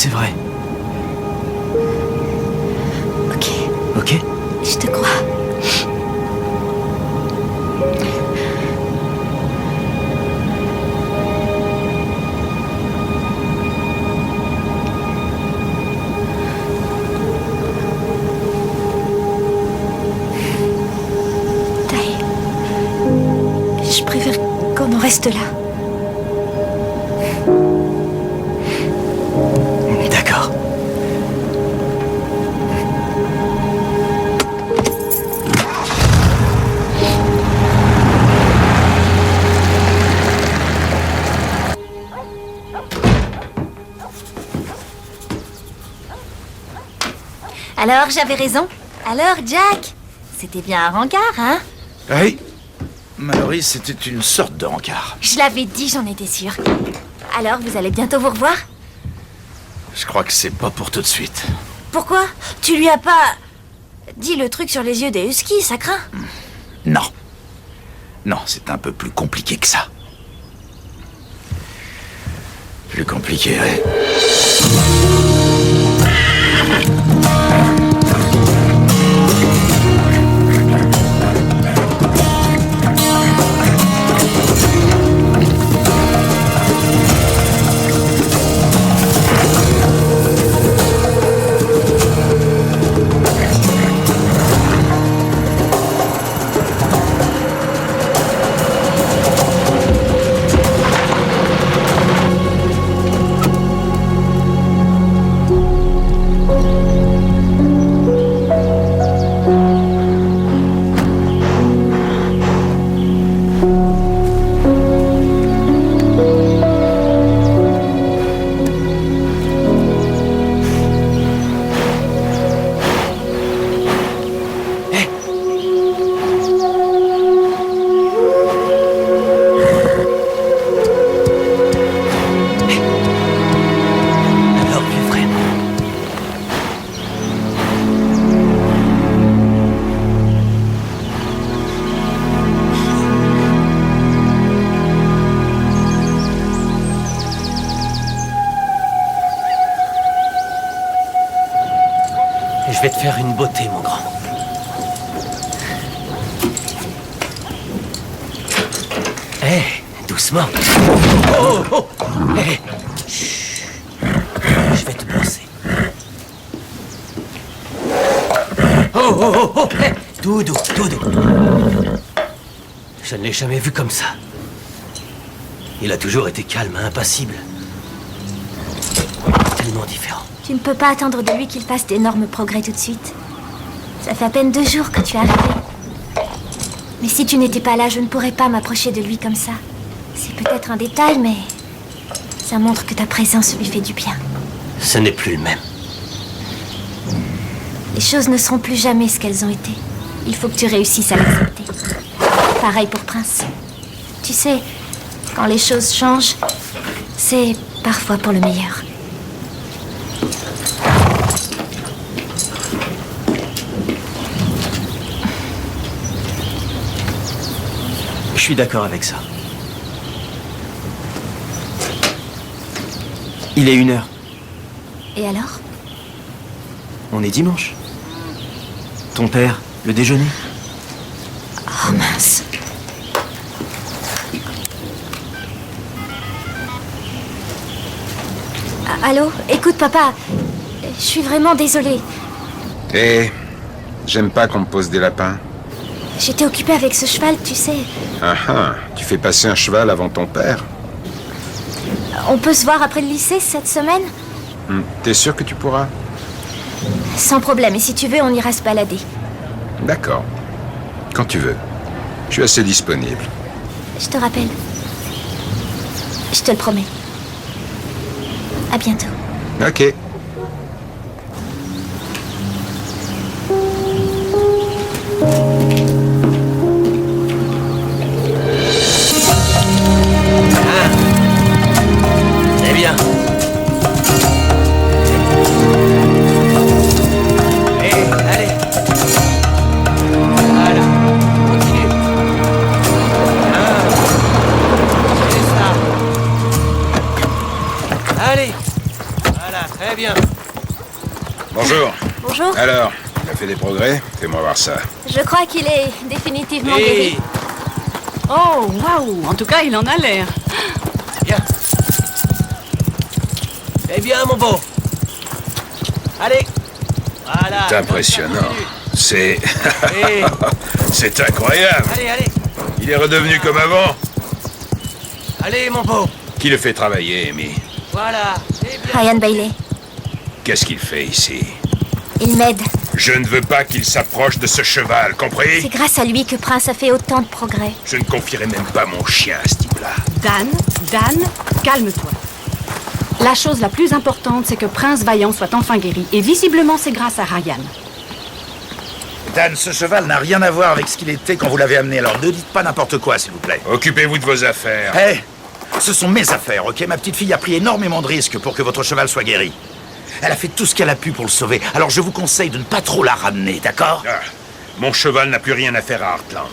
c'est vrai. Ok. Ok? Je te crois. Taï, je préfère qu'on en reste là. D'accord. Alors, j'avais raison. Alors, Jack, c'était bien un rencard, hein? Oui. Mallory, c'était une sorte de rencard. Je l'avais dit, j'en étais sûre. Alors, vous allez bientôt vous revoir? Je crois que c'est pas pour tout de suite. Pourquoi? Tu lui as pas dit le truc sur les yeux des huskies, ça craint? Non. Non, c'est un peu plus compliqué que ça. Plus compliqué, ouais. Alors, vieux frère. Je vais te faire une beauté, mon grand. Hé, doucement. Oh, oh, oh. Hé, chut. Je vais te brosser. Oh, oh, oh, oh. Hé, tout doux, tout doux. Je ne l'ai jamais vu comme ça. Il a toujours été calme, impassible. Tellement différent. Tu ne peux pas attendre de lui qu'il fasse d'énormes progrès tout de suite. Ça fait à peine 2 jours que tu es arrivé. Mais si tu n'étais pas là, je ne pourrais pas m'approcher de lui comme ça. C'est peut-être un détail, mais ça montre que ta présence lui fait du bien. Ce n'est plus le même. Les choses ne seront plus jamais ce qu'elles ont été. Il faut que tu réussisses à l'accepter. Pareil pour Prince. Tu sais, quand les choses changent, c'est parfois pour le meilleur. Je suis d'accord avec ça. Il est 1h. Et alors? On est dimanche. Ton père, le déjeuner. Oh mince. Allô? Écoute, papa. Je suis vraiment désolée. Eh, j'aime pas qu'on me pose des lapins. J'étais occupée avec ce cheval, tu sais. Ah ah, tu fais passer un cheval avant ton père? On peut se voir après le lycée cette semaine? T'es sûr que tu pourras? Sans problème. Et si tu veux, on ira se balader. D'accord. Quand tu veux. Je suis assez disponible. Je te rappelle. Je te le promets. À bientôt. Ok. C'est bien. Allez. Voilà. Continue. C'est ça. Allez. Voilà, Très bien. Bonjour. Bonjour. Alors, il a fait des progrès? Fais-moi voir ça. Je crois qu'il est définitivement guéri. Et... Oh, waouh! En tout cas, il en a l'air. Bien. Eh bien, mon beau. Allez. Voilà. C'est impressionnant. C'est... Et... C'est incroyable. Allez, allez. Il est redevenu comme avant. Allez, mon beau. Qui le fait travailler, Amy? Voilà. Eh bien. Ryan Bailey. Qu'est-ce qu'il fait ici? Il m'aide. Je ne veux pas qu'il s'approche de ce cheval, C'est compris? grâce à lui que Prince a fait autant de progrès. Je ne confierai même pas mon chien à ce type-là. Dan, calme-toi. La chose la plus importante, c'est que Prince Vaillant soit enfin guéri. Et visiblement, c'est grâce à Ryan. Dan, ce cheval n'a rien à voir avec ce qu'il était quand vous l'avez amené, alors ne dites pas n'importe quoi, s'il vous plaît. Occupez-vous de vos affaires. Hé, ce sont mes affaires, ok? Ma petite fille a pris énormément de risques pour que votre cheval soit guéri. Elle a fait tout ce qu'elle a pu pour le sauver, alors je vous conseille de ne pas trop la ramener, d'accord? Ah, mon cheval n'a plus rien à faire à Heartland.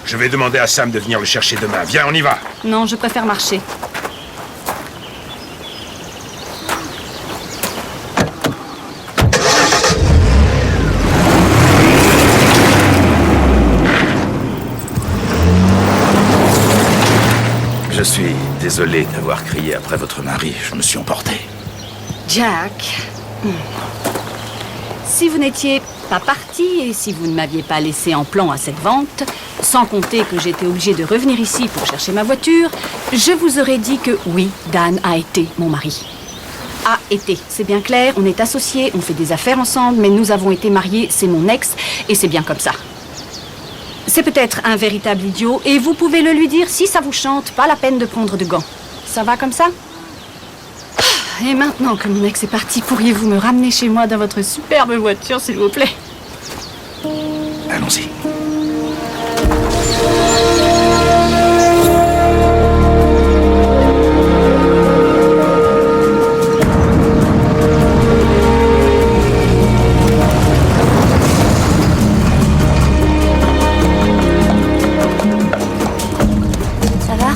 Je vais demander à Sam de venir le chercher demain. Viens, on y va. Non, je préfère marcher. Je suis désolé d'avoir crié après votre mari, je me suis emporté. Jack. Si vous n'étiez pas parti et si vous ne m'aviez pas laissé en plan à cette vente, sans compter que j'étais obligée de revenir ici pour chercher ma voiture, je vous aurais dit que oui, Dan a été mon mari. A été, c'est bien clair, on est associés, on fait des affaires ensemble, mais nous avons été mariés, c'est mon ex, et c'est bien comme ça. C'est peut-être un véritable idiot, et vous pouvez le lui dire si ça vous chante, pas la peine de prendre de gants. Ça va comme ça? Et maintenant que mon ex est parti, pourriez-vous me ramener chez moi dans votre superbe voiture, s'il vous plaît? Allons-y. Ça va?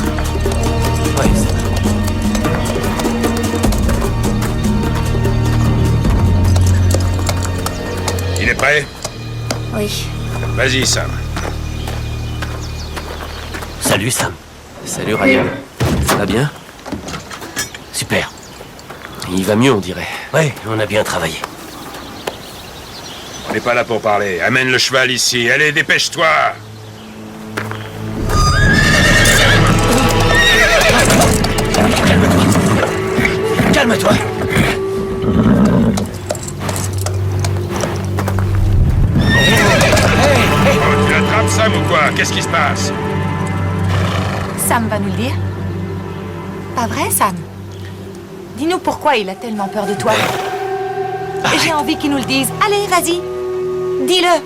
Ouais, ça va. Il est prêt? Oui. Vas-y, Sam. Salut, Sam. Salut, Ryan. Ça va bien? Super. Il va mieux, on dirait. Ouais, on a bien travaillé. On n'est pas là pour parler. Amène le cheval ici. Allez, dépêche-toi. Calme-toi. Oh, tu l'attrapes, Sam, ou quoi? Qu'est-ce qui se passe? Sam va nous le dire. Pas vrai, Sam? Dis-nous pourquoi il a tellement peur de toi. J'ai envie qu'il nous le dise. Allez, vas-y. Dis-le.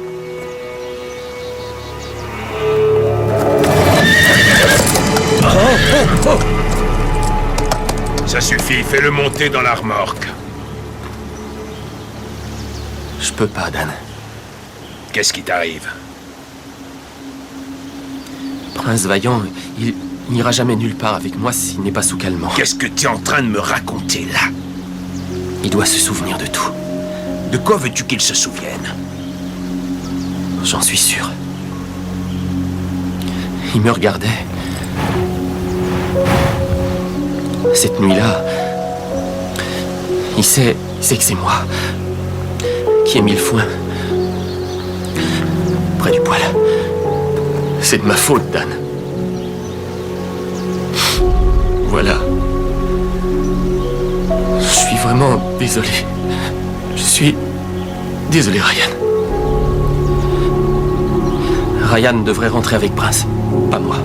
Ça suffit, fais-le monter dans la remorque. Je peux pas, Dan. Qu'est-ce qui t'arrive? Prince Vaillant, il n'ira jamais nulle part avec moi s'il n'est pas sous calmant. Qu'est-ce que tu es en train de me raconter, là? Il doit se souvenir de tout. De quoi veux-tu qu'il se souvienne? J'en suis sûr. Il me regardait. Cette nuit-là, il sait que c'est moi qui ai mis le foin près du poêle. C'est de ma faute, Dan. Voilà. Je suis vraiment désolé. Je suis désolé, Ryan. Ryan devrait rentrer avec Prince, pas moi.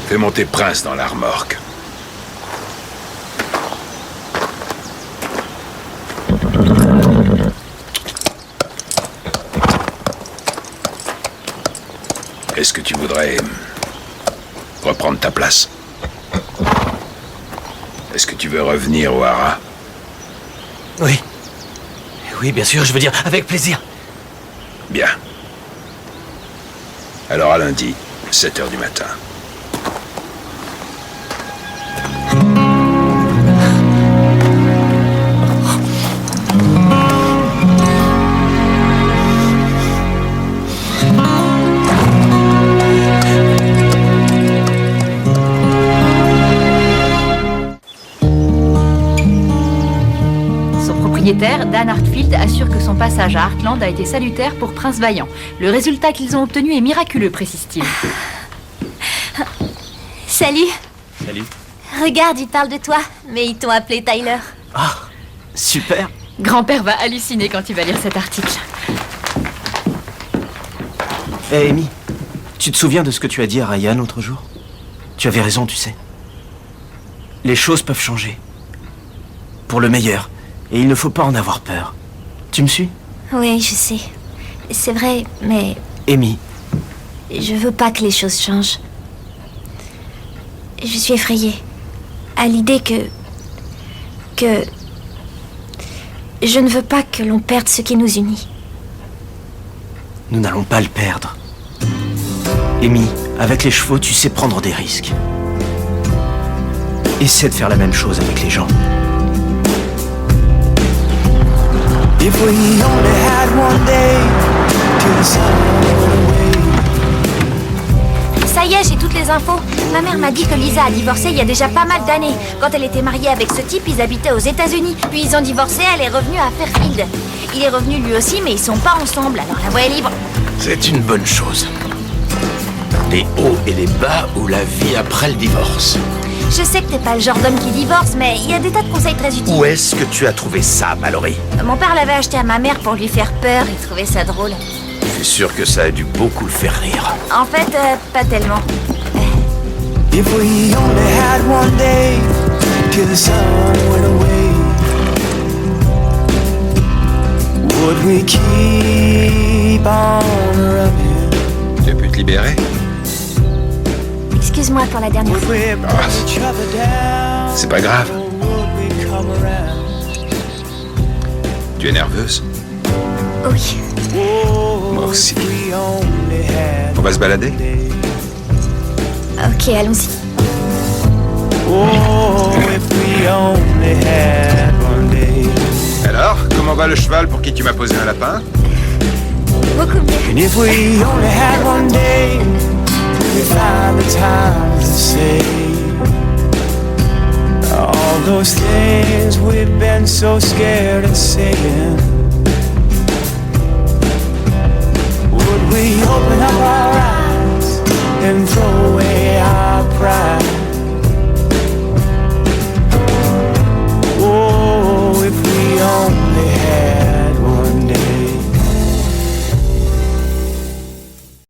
Fais monter Prince dans la remorque. Est-ce que tu voudrais reprendre ta place? Est-ce que tu veux revenir au Hara? Oui. Oui, bien sûr, je veux dire, avec plaisir. Bien. Alors à lundi, 7 h du matin. Son propriétaire, Dan Hartfield, assure que son passage à Heartland a été salutaire pour Prince Vaillant. Le résultat qu'ils ont obtenu est miraculeux, précise-t-il. Salut. Salut. Regarde, ils parlent de toi, mais ils t'ont appelé Tyler. Ah, super. Grand-père va halluciner quand il va lire cet article. Hé, Amy, tu te souviens de ce que tu as dit à Ryan l'autre jour? Tu avais raison, tu sais. Les choses peuvent changer. Pour le meilleur. Et il ne faut pas en avoir peur. Tu me suis? Oui, je sais. C'est vrai, mais Amy, je veux pas que les choses changent. Je suis effrayée à l'idée que je ne veux pas que l'on perde ce qui nous unit. nous n'allons pas le perdre. Amy, avec les chevaux, tu sais prendre des risques. Essaie de faire la même chose avec les gens. If we only had one day till the sun went away. Ça y est, j'ai toutes les infos. Ma mère m'a dit que Lisa a divorcé il y a déjà pas mal d'années. Quand elle était mariée avec ce type, ils habitaient aux États-Unis. Puis ils ont divorcé, elle est revenue à Fairfield. Il est revenu lui aussi, mais ils sont pas ensemble, alors la voie est libre. C'est une bonne chose. Les hauts et les bas ou la vie après le divorce. Je sais que t'es pas le genre d'homme qui divorce, mais il y a des tas de conseils très utiles. Où est-ce que tu as trouvé ça, Mallory? Mon père l'avait acheté à ma mère pour lui faire peur, il trouvait ça drôle. Je suis sûr que ça a dû beaucoup le faire rire. En fait, pas tellement. If we only had one day till the sun went away. Would we keep on running? Tu as pu te libérer? Excuse-moi pour la dernière Would fois. we burn each other down? C'est pas grave. Or would we come around? Tu es nerveuse? Oui. Oh, Moi aussi. if we only had On va se balader? one day. Ok, allons-y. Oh, if we only had one day. Alors, comment va le cheval pour qui tu m'as posé un lapin? Beaucoup mieux. And if we only had one day, we find the time to say all those things we've been so scared of saying.